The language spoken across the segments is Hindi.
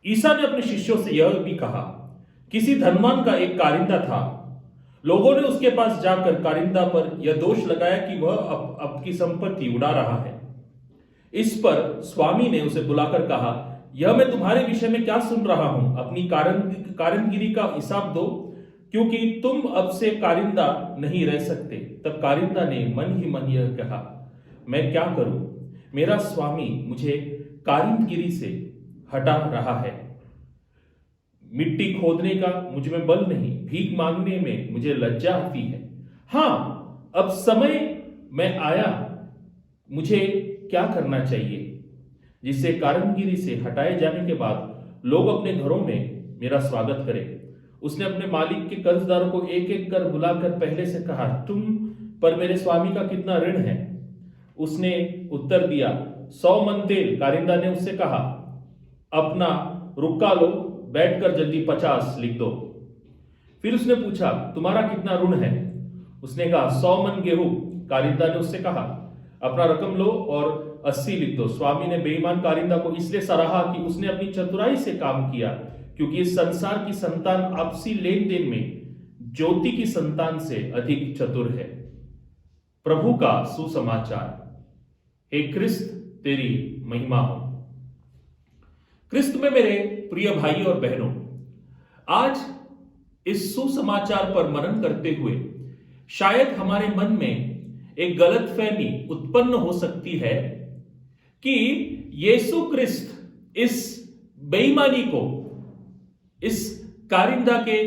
ईसा ने अपने शिष्यों से यह भी कहा, किसी धनवान का एक कारिंदा था। लोगों ने उसके पास जाकर कारिंदा पर यह दोष लगाया कि वह आपकी संपत्ति उड़ा रहा है। इस पर स्वामी ने उसे बुलाकर कहा, यह मैं तुम्हारे विषय में क्या सुन रहा हूं? अपनी कारिंदगिरी का हिसाब दो, क्योंकि तुम अब से कारिंदा नहीं रह सकते। तब कारिंदा ने मन ही मन यह कहा, मैं क्या करूं? मेरा स्वामी मुझे कारिंदगिरी से हटा रहा है। मिट्टी खोदने का मुझ में बल नहीं, भीख मांगने में मुझे लज्जा आती है। हां, अब समय में आया, मुझे क्या करना चाहिए जिससे कारिंदगिरी से हटाए जाने के बाद लोग अपने घरों में मेरा स्वागत करें? उसने अपने मालिक के कर्जदारों को एक एक कर बुलाकर पहले से कहा, तुम पर मेरे स्वामी का कितना ऋण है? उसने उत्तर दिया, 100 मन तेल। कारिंदा ने उससे कहा, अपना रुका लो, बैठकर जल्दी 50 लिख दो। फिर उसने पूछा, तुम्हारा कितना ऋण है? उसने कहा, 100 मन गेहूं। कारिंदा ने उससे कहा, अपना रकम लो और 80 लिख दो। स्वामी ने बेईमान कारिंदा को इसलिए सराहा कि उसने अपनी चतुराई से काम किया, क्योंकि इस संसार की संतान आपसी लेन देन में ज्योति की संतान से अधिक चतुर है। प्रभु का सुसमाचार। हे क्रिस्त, तेरी महिमा हो। क्रिस्त में मेरे प्रिय भाई और बहनों, आज इस सुसमाचार पर मनन करते हुए शायद हमारे मन में एक गलतफहमी उत्पन्न हो सकती है कि यीशु क्रिस्त इस बेईमानी को, इस कारिंदा के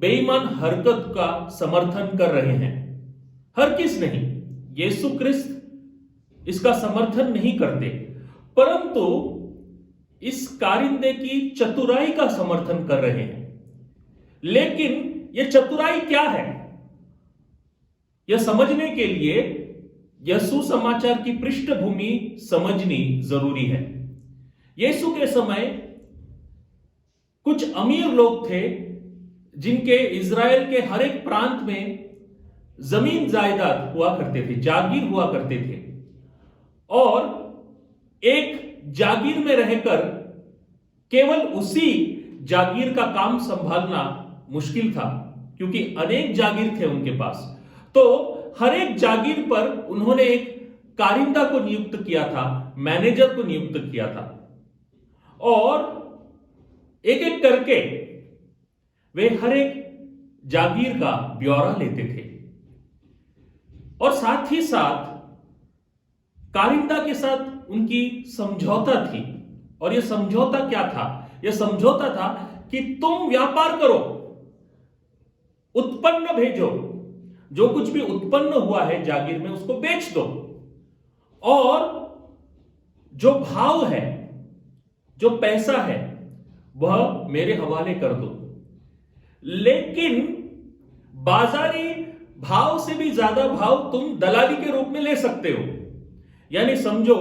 बेईमान हरकत का समर्थन कर रहे हैं। हर किस नहीं, यीशु क्रिस्त इसका समर्थन नहीं करते, परंतु इस कारिंदे की चतुराई का समर्थन कर रहे हैं। लेकिन यह चतुराई क्या है, यह समझने के लिए यह सुसमाचार की पृष्ठभूमि समझनी जरूरी है। यीशु के समय कुछ अमीर लोग थे जिनके इज़राइल के हर एक प्रांत में जमीन जायदाद हुआ करते थे, जागीर हुआ करते थे, और एक जागीर में रहकर केवल उसी जागीर का काम संभालना मुश्किल था, क्योंकि अनेक जागीर थे उनके पास। तो हर एक जागीर पर उन्होंने एक कारिंदा को नियुक्त किया था, मैनेजर को नियुक्त किया था, और एक एक करके वे हर एक जागीर का ब्यौरा लेते थे, और साथ ही साथ कारिंदा के साथ उनकी समझौता थी। और यह समझौता क्या था? यह समझौता था कि तुम व्यापार करो, उत्पन्न भेजो, जो कुछ भी उत्पन्न हुआ है जागीर में उसको बेच दो, और जो भाव है, जो पैसा है, वह मेरे हवाले कर दो। लेकिन बाजारी भाव से भी ज्यादा भाव तुम दलाली के रूप में ले सकते हो। यानी समझो,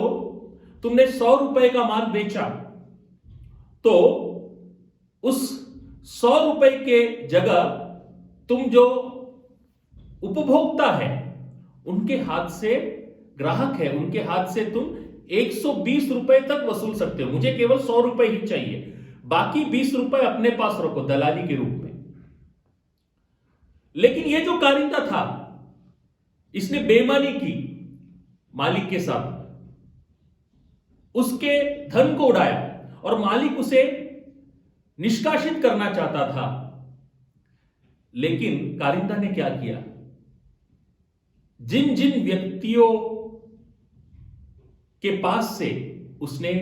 तुमने 100 रुपए का माल बेचा, तो उस 100 रुपए के जगह तुम जो उपभोक्ता है उनके हाथ से, ग्राहक है उनके हाथ से, तुम 120 रुपए तक वसूल सकते हो। मुझे केवल 100 रुपए ही चाहिए, बाकी 20 रुपए अपने पास रखो दलाली के रूप में। लेकिन यह जो कारिंदा था, इसने बेईमानी की मालिक के साथ, उसके धन को उड़ाया, और मालिक उसे निष्कासित करना चाहता था। लेकिन कारिंदा ने क्या किया? जिन जिन व्यक्तियों के पास से उसने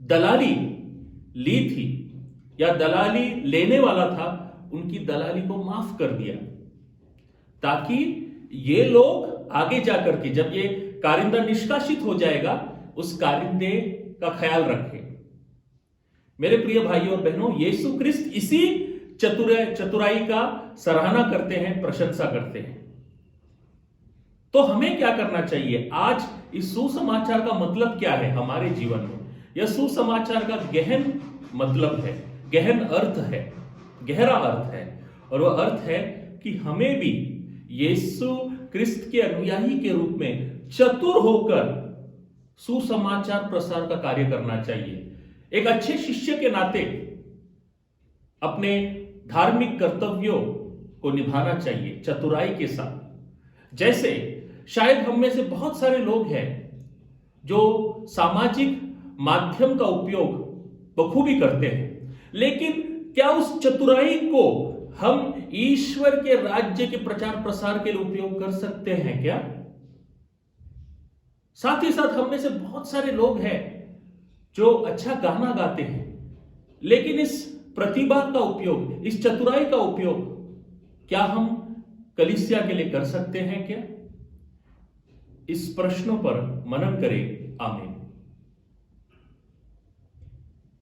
दलाली ली थी या दलाली लेने वाला था, उनकी दलाली को माफ कर दिया, ताकि ये लोग आगे जाकर के जब ये कारिंदा निष्कासित हो जाएगा, उस कारिंदे का ख्याल रखें। मेरे प्रिय भाइयों और बहनों, यीशु क्रिस्त इसी चतुराई का सराहना करते हैं, प्रशंसा करते हैं। तो हमें क्या करना चाहिए? आज इस सुसमाचार का मतलब क्या है हमारे जीवन में? यह सुसमाचार का गहन मतलब है, गहन अर्थ है, गहरा अर्थ है, और वह अर्थ है कि हमें भी यीशु क्रिस्त के अनुयायी के रूप में चतुर होकर सुसमाचार प्रसार का कार्य करना चाहिए। एक अच्छे शिष्य के नाते अपने धार्मिक कर्तव्यों को निभाना चाहिए चतुराई के साथ। जैसे शायद हम में से बहुत सारे लोग हैं जो सामाजिक माध्यम का उपयोग बखूबी करते हैं, लेकिन क्या उस चतुराई को हम ईश्वर के राज्य के प्रचार प्रसार के लिए उपयोग कर सकते हैं क्या? साथ ही साथ हम में से बहुत सारे लोग हैं जो अच्छा गाना गाते हैं, लेकिन इस प्रतिभा का उपयोग, इस चतुराई का उपयोग क्या हम कलीसिया के लिए कर सकते हैं क्या? इस प्रश्नों पर मनन करें। आमीन।